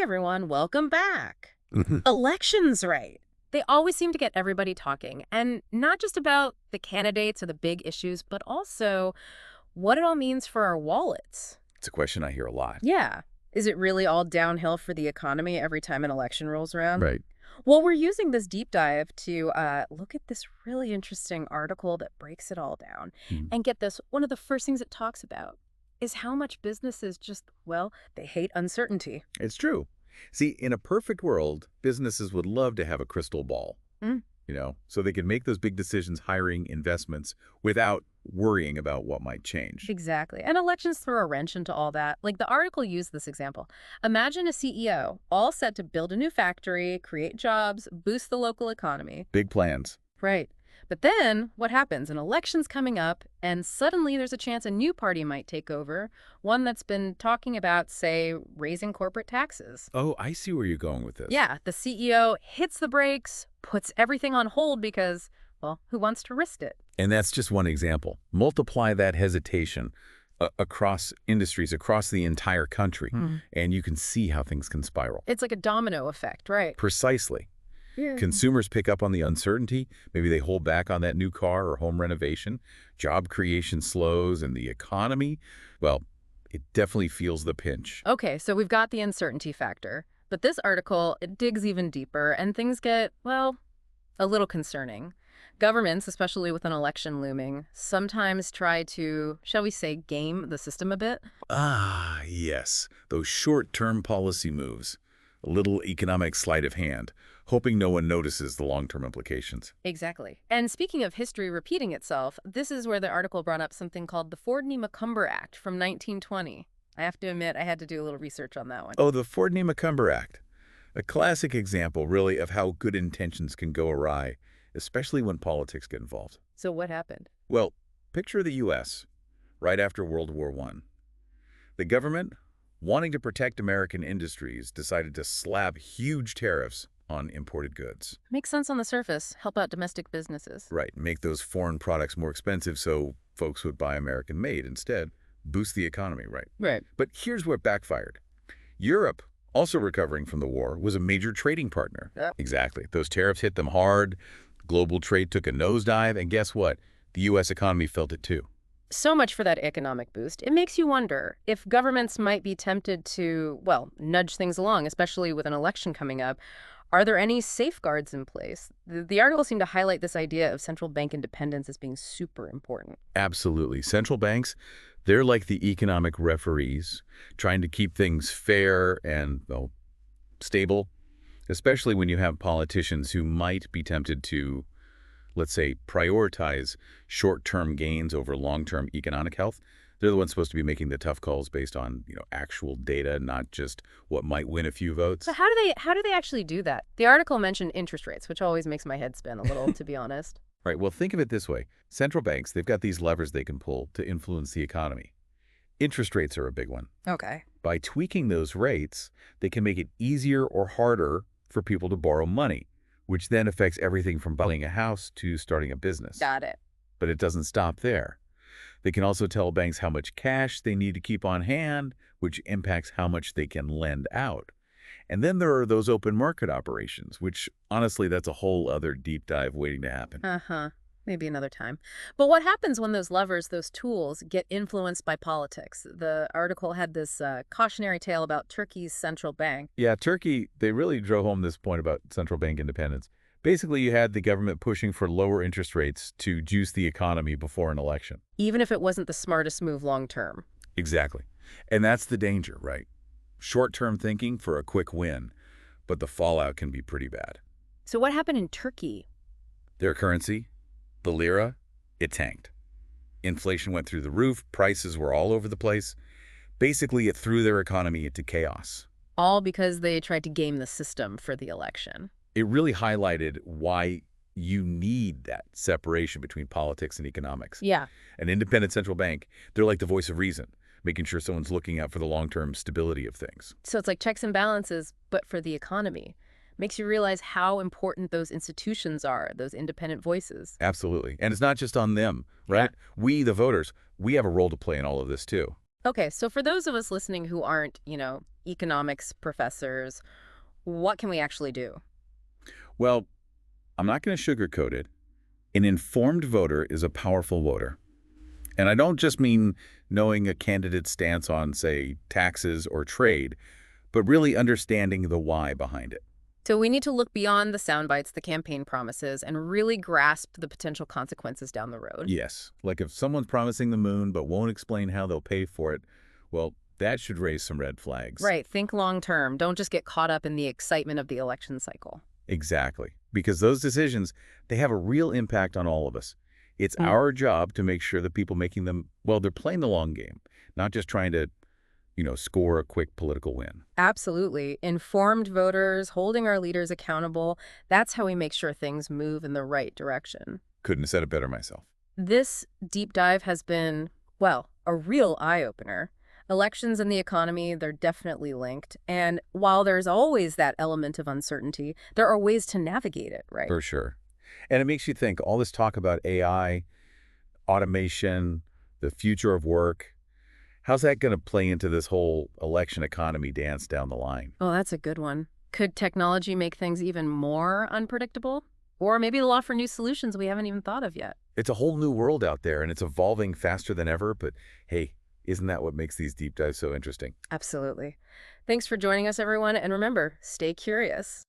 Hey everyone, welcome back. Mhm. Elections, right? They always seem to get everybody talking, and not just about the candidates or the big issues, but also what it all means for our wallets. It's a question I hear a lot. Yeah. Is it really all downhill for the economy every time an election rolls around? Right. Well, we're using this deep dive to look at this really interesting article that breaks it all down. Mm. And get this, one of the first things it talks about is how much businesses just, well, they hate uncertainty. It's true. See, in a perfect world, businesses would love to have a crystal ball, Mm. so they can make those big decisions, hiring, investments, without worrying about what might change. Exactly. And elections throw a wrench into all that. Like the article used this example. Imagine a CEO all set to build a new factory, create jobs, boost the local economy. Big plans. Right. But then what happens? An election's coming up, and suddenly there's a chance a new party might take over, one that's been talking about, say, raising corporate taxes. Oh, I see where you're going with this. Yeah, the CEO hits the brakes, puts everything on hold because, well, who wants to risk it? And that's just one example. Multiply that hesitation across industries, across the entire country, and you can see how things can spiral. It's like a domino effect, right? Precisely. Yeah. Consumers pick up on the uncertainty. Maybe they hold back on that new car or home renovation. Job creation slows, and the economy, well, it definitely feels the pinch. Okay, so we've got the uncertainty factor. But this article, it digs even deeper, and things get, well, a little concerning. Governments, especially with an election looming, sometimes try to, shall we say, game the system a bit. Ah, yes, those short-term policy moves. A little economic sleight of hand, hoping no one notices the long-term implications. Exactly. And speaking of history repeating itself, this is where the article brought up something called the Fordney-McCumber Act from 1920. I have to admit, I had to do a little research on that one. Oh, the Fordney-McCumber Act. A classic example, really, of how good intentions can go awry, especially when politics get involved. So what happened? Well, picture the U.S. right after World War I. The government, wanting to protect American industries, decided to slap huge tariffs on imported goods. Makes sense on the surface. Help out domestic businesses. Right, make those foreign products more expensive so folks would buy American-made instead. Boost the economy, right? Right. But here's what backfired. Europe, also recovering from the war, was a major trading partner. Yep. Exactly. Those tariffs hit them hard. Global trade took a nosedive, and guess what? The U.S. economy felt it too. So much for that economic boost. It makes you wonder if governments might be tempted to, well, nudge things along, especially with an election coming up. Are there any safeguards in place? The article seemed to highlight this idea of central bank independence as being super important. Absolutely. Central banks, they're like the economic referees, trying to keep things fair and, well, stable, especially when you have politicians who might be tempted to, let's say, prioritize short-term gains over long-term economic health. They're the ones supposed to be making the tough calls based on, actual data, not just what might win a few votes. So how do they actually do that? The article mentioned interest rates, which always makes my head spin a little, to be honest. Right, well, think of it this way. Central banks, they've got these levers they can pull to influence the economy. Interest rates are a big one. Okay. By tweaking those rates, they can make it easier or harder for people to borrow money, which then affects everything from buying a house to starting a business. Got it. But it doesn't stop there. They can also tell banks how much cash they need to keep on hand, which impacts how much they can lend out. And then there are those open market operations, which honestly, that's a whole other deep dive waiting to happen. Uh-huh. Maybe another time. But what happens when those levers, those tools, get influenced by politics? The article had this cautionary tale about Turkey's central bank. Yeah, Turkey, they really drove home this point about central bank independence. Basically, you had the government pushing for lower interest rates to juice the economy before an election. Even if it wasn't the smartest move long term. Exactly. And that's the danger, right? Short-term thinking for a quick win, but the fallout can be pretty bad. So what happened in Turkey? Their currency, the lira, it tanked. Inflation went through the roof, prices were all over the place. Basically, it threw their economy into chaos. All because they tried to game the system for the election. It really highlighted why you need that separation between politics and economics. Yeah. An independent central bank, they're like the voice of reason, making sure someone's looking out for the long-term stability of things. So it's like checks and balances, but for the economy. Makes you realize how important those institutions are, those independent voices. Absolutely. And it's not just on them, right? We, the voters, we have a role to play in all of this too. Okay, so for those of us listening who aren't, economics professors, what can we actually do? Well, I'm not going to sugarcoat it. An informed voter is a powerful voter. And I don't just mean knowing a candidate's stance on, say, taxes or trade, but really understanding the why behind it. So we need to look beyond the sound bites, the campaign promises, and really grasp the potential consequences down the road. Yes, like if someone's promising the moon but won't explain how they'll pay for it, well, that should raise some red flags. Right, think long term. Don't just get caught up in the excitement of the election cycle. Exactly. Because those decisions, they have a real impact on all of us. It's Mm. our job to make sure the people making them, well, they're playing the long game, not just trying to, score a quick political win. Absolutely. Informed voters, holding our leaders accountable, that's how we make sure things move in the right direction. Couldn't have said it better myself. This deep dive has been, well, a real eye-opener. Elections and the economy, they're definitely linked. And while there's always that element of uncertainty, there are ways to navigate it, right? For sure. And it makes you think all this talk about AI, automation, the future of work, how's that going to play into this whole election economy dance down the line? Oh, that's a good one. Could technology make things even more unpredictable? Or maybe it'll offer new solutions we haven't even thought of yet. It's a whole new world out there, and it's evolving faster than ever, but hey, isn't that what makes these deep dives so interesting? Absolutely. Thanks for joining us, everyone. And remember, stay curious.